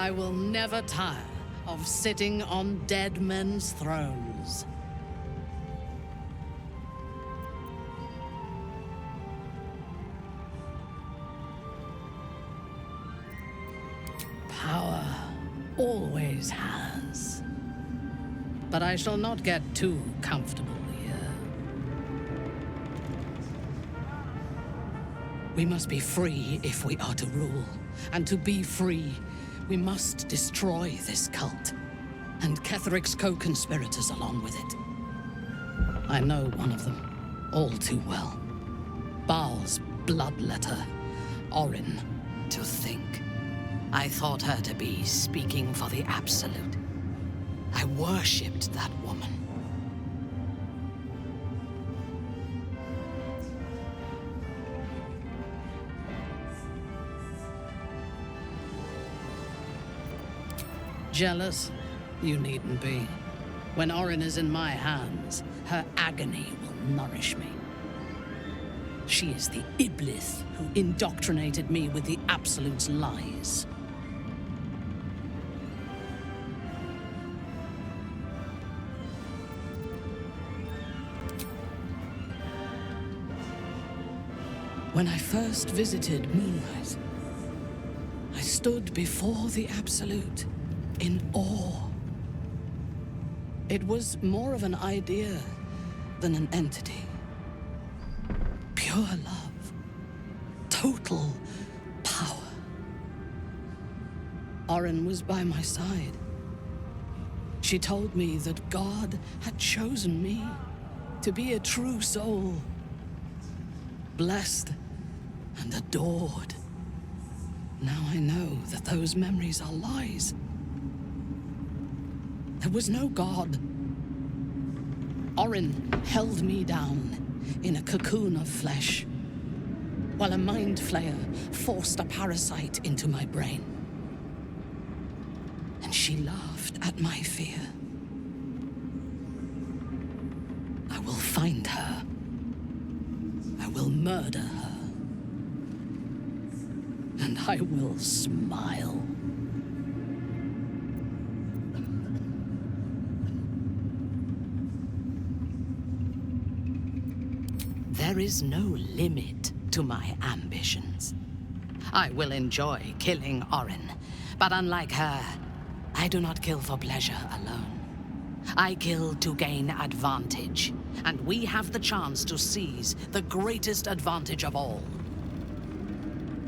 I will never tire of sitting on dead men's thrones. Power always has. But I shall not get too comfortable here. We must be free if we are to rule. And to be free, we must destroy this cult. And Ketheric's co-conspirators along with it. I know one of them all too well. Baal's bloodletter, Origin. To think, I thought her to be speaking for the Absolute. I worshipped that woman. Jealous? You needn't be. When Origin is in my hands, her agony will nourish me. She is the Iblis who indoctrinated me with the Absolute's lies. When I first visited Moonrise, I stood before the Absolute in awe. It was more of an idea than an entity. Pure love. Total power. Origin was by my side. She told me that God had chosen me to be a true soul. Blessed and adored. Now I know that those memories are lies. There was no God. Origin held me down in a cocoon of flesh, while a mind flayer forced a parasite into my brain. And she laughed at my fear. I will find her. I will murder her. And I will smile. There is no limit to my ambitions. I will enjoy killing Origin, but unlike her, I do not kill for pleasure alone. I kill to gain advantage, and we have the chance to seize the greatest advantage of all.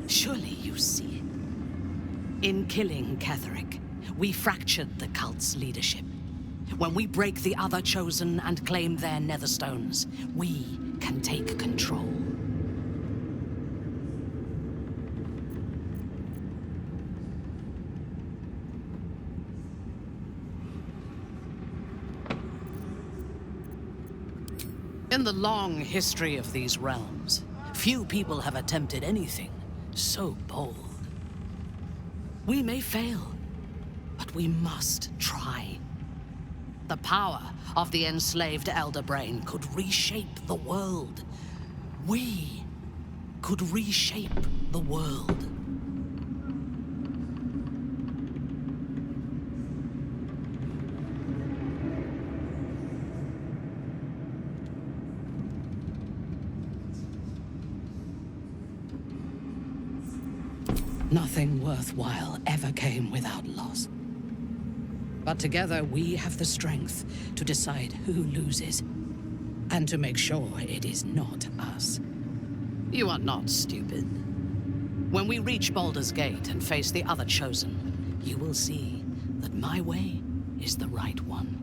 Surely you see it. In killing Ketheric, we fractured the cult's leadership. When we break the other chosen and claim their netherstones, we can take control. In the long history of these realms, few people have attempted anything so bold. We may fail, but we must try. The power of the enslaved Elder Brain could reshape the world. We could reshape the world. Nothing worthwhile ever came without loss. But together we have the strength to decide who loses, and to make sure it is not us. You are not stupid. When we reach Baldur's Gate and face the other chosen, you will see that my way is the right one.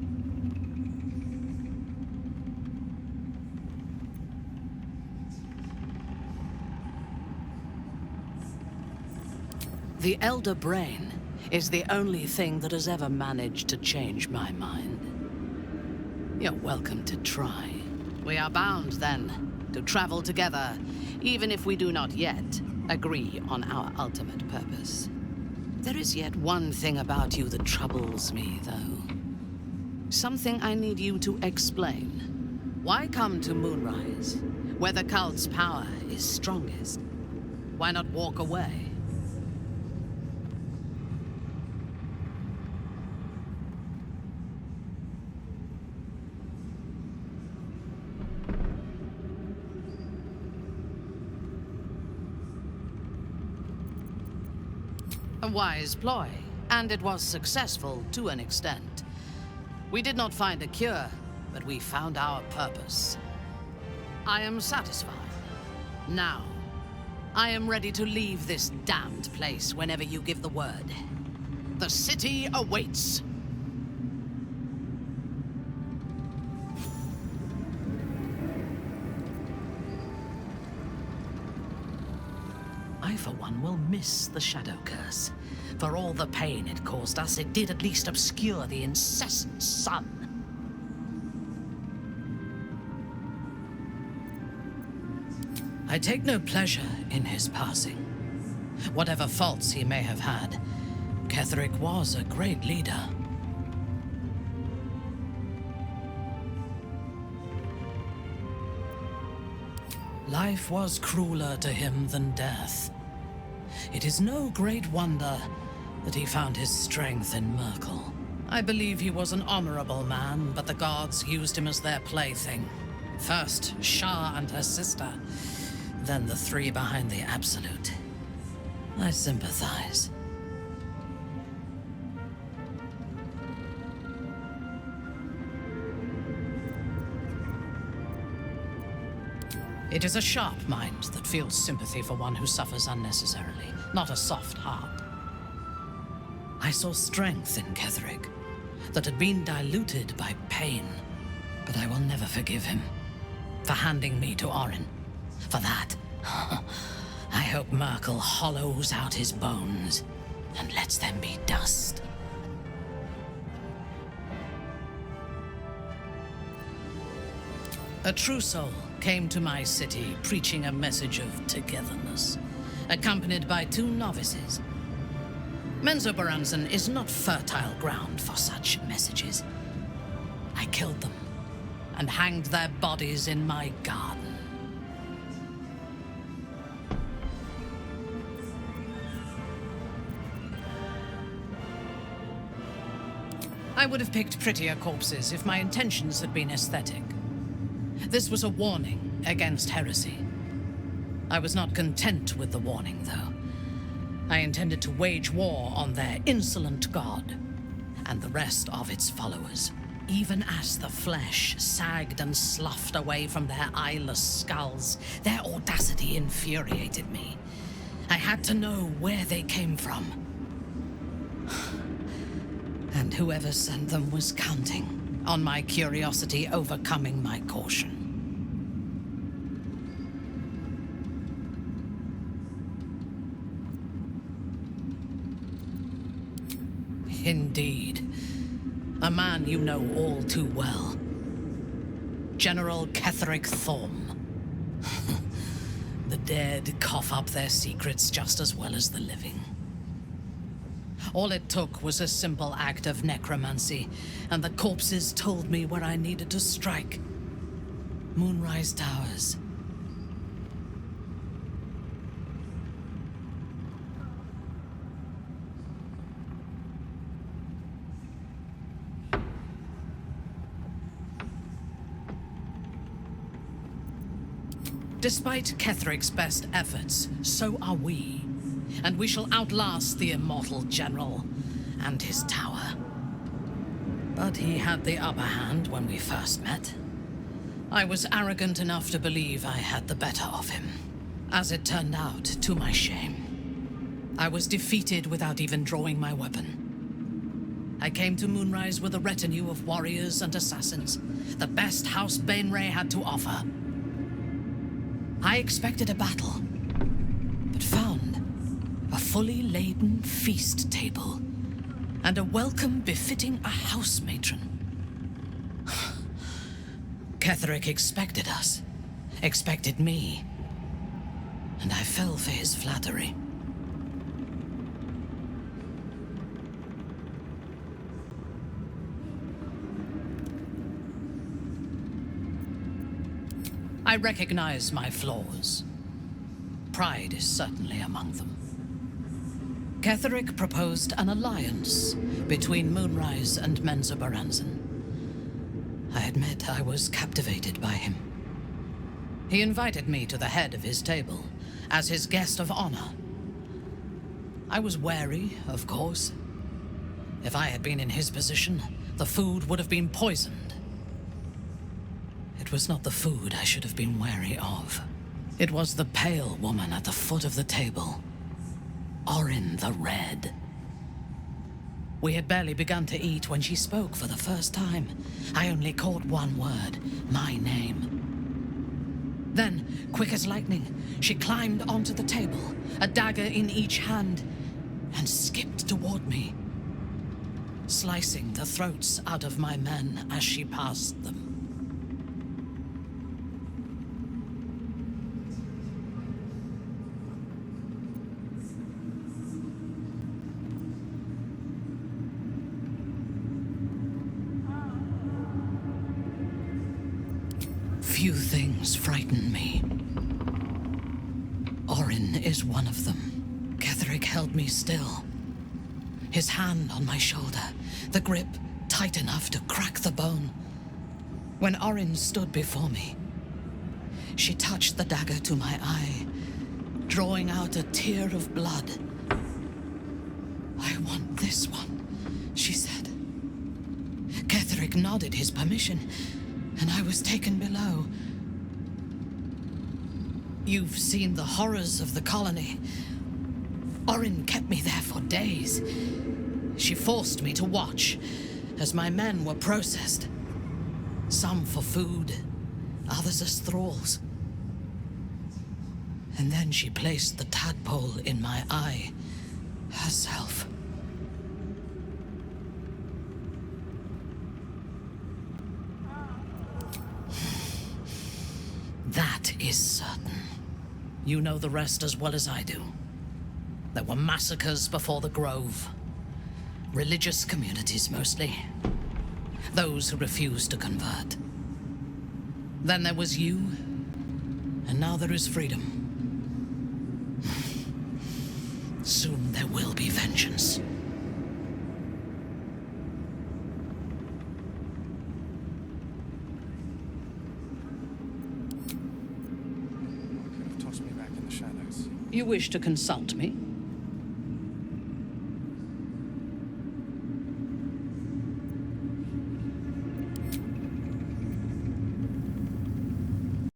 The Elder Brain is the only thing that has ever managed to change my mind. You're welcome to try. We are bound, then, to travel together, even if we do not yet agree on our ultimate purpose. There is yet one thing about you that troubles me, though. Something I need you to explain. Why come to Moonrise, where the cult's power is strongest? Why not walk away? A wise ploy, and it was successful to an extent. We did not find a cure, but we found our purpose. I am satisfied. Now, I am ready to leave this damned place whenever you give the word. The city awaits. I, for one, will miss the Shadow Curse. For all the pain it caused us, it did at least obscure the incessant sun. I take no pleasure in his passing. Whatever faults he may have had, Ketheric was a great leader. Life was crueler to him than death. It is no great wonder that he found his strength in Merkel. I believe he was an honorable man, but the gods used him as their plaything. First Shah and her sister, then the three behind the Absolute. I sympathize. It is a sharp mind that feels sympathy for one who suffers unnecessarily, not a soft heart. I saw strength in Ketheric that had been diluted by pain, but I will never forgive him for handing me to Orin. For that, I hope Merkel hollows out his bones and lets them be dust. A true soul came to my city preaching a message of togetherness, accompanied by 2 novices. Menzoberranzan is not fertile ground for such messages. I killed them and hanged their bodies in my garden. I would have picked prettier corpses if my intentions had been aesthetic. This was a warning against heresy. I was not content with the warning, though. I intended to wage war on their insolent god and the rest of its followers, even as the flesh sagged and sloughed away from their eyeless skulls. Their audacity infuriated me. I had to know where they came from. And whoever sent them was counting on my curiosity overcoming my caution. Indeed. A man you know all too well. General Ketheric Thorm. The dead cough up their secrets just as well as the living. All it took was a simple act of necromancy, and the corpses told me where I needed to strike. Moonrise Towers. Despite Ketheric's best efforts, so are we. And we shall outlast the immortal general and his tower. But he had the upper hand when we first met. I was arrogant enough to believe I had the better of him. As it turned out, to my shame, I was defeated without even drawing my weapon. I came to Moonrise with a retinue of warriors and assassins, the best House Bainray had to offer. I expected a battle, but found a fully laden feast table and a welcome befitting a house matron. Ketheric expected us, expected me, and I fell for his flattery. I recognize my flaws. Pride is certainly among them. Ketheric proposed an alliance between Moonrise and Menzoberranzan. I admit I was captivated by him. He invited me to the head of his table as his guest of honor. I was wary, of course. If I had been in his position, the food would have been poisoned. It was not the food I should have been wary of. It was the pale woman at the foot of the table. Origin the Red. We had barely begun to eat when she spoke for the first time. I only caught one word, my name. Then, quick as lightning, she climbed onto the table, a dagger in each hand, and skipped toward me, slicing the throats out of my men as she passed them. Few things frighten me. Origin is one of them. Ketheric held me still, his hand on my shoulder, the grip tight enough to crack the bone. When Origin stood before me, she touched the dagger to my eye, drawing out a tear of blood. "I want this one," she said. Ketheric nodded his permission, and I was taken below. "You've seen the horrors of the colony. Origin kept me there for days. She forced me to watch as my men were processed. Some for food, others as thralls. And then she placed the tadpole in my eye herself." That is certain. You know the rest as well as I do. There were massacres before the Grove. Religious communities, mostly. Those who refused to convert. Then there was you, and now there is freedom. Soon there will be vengeance. You wish to consult me?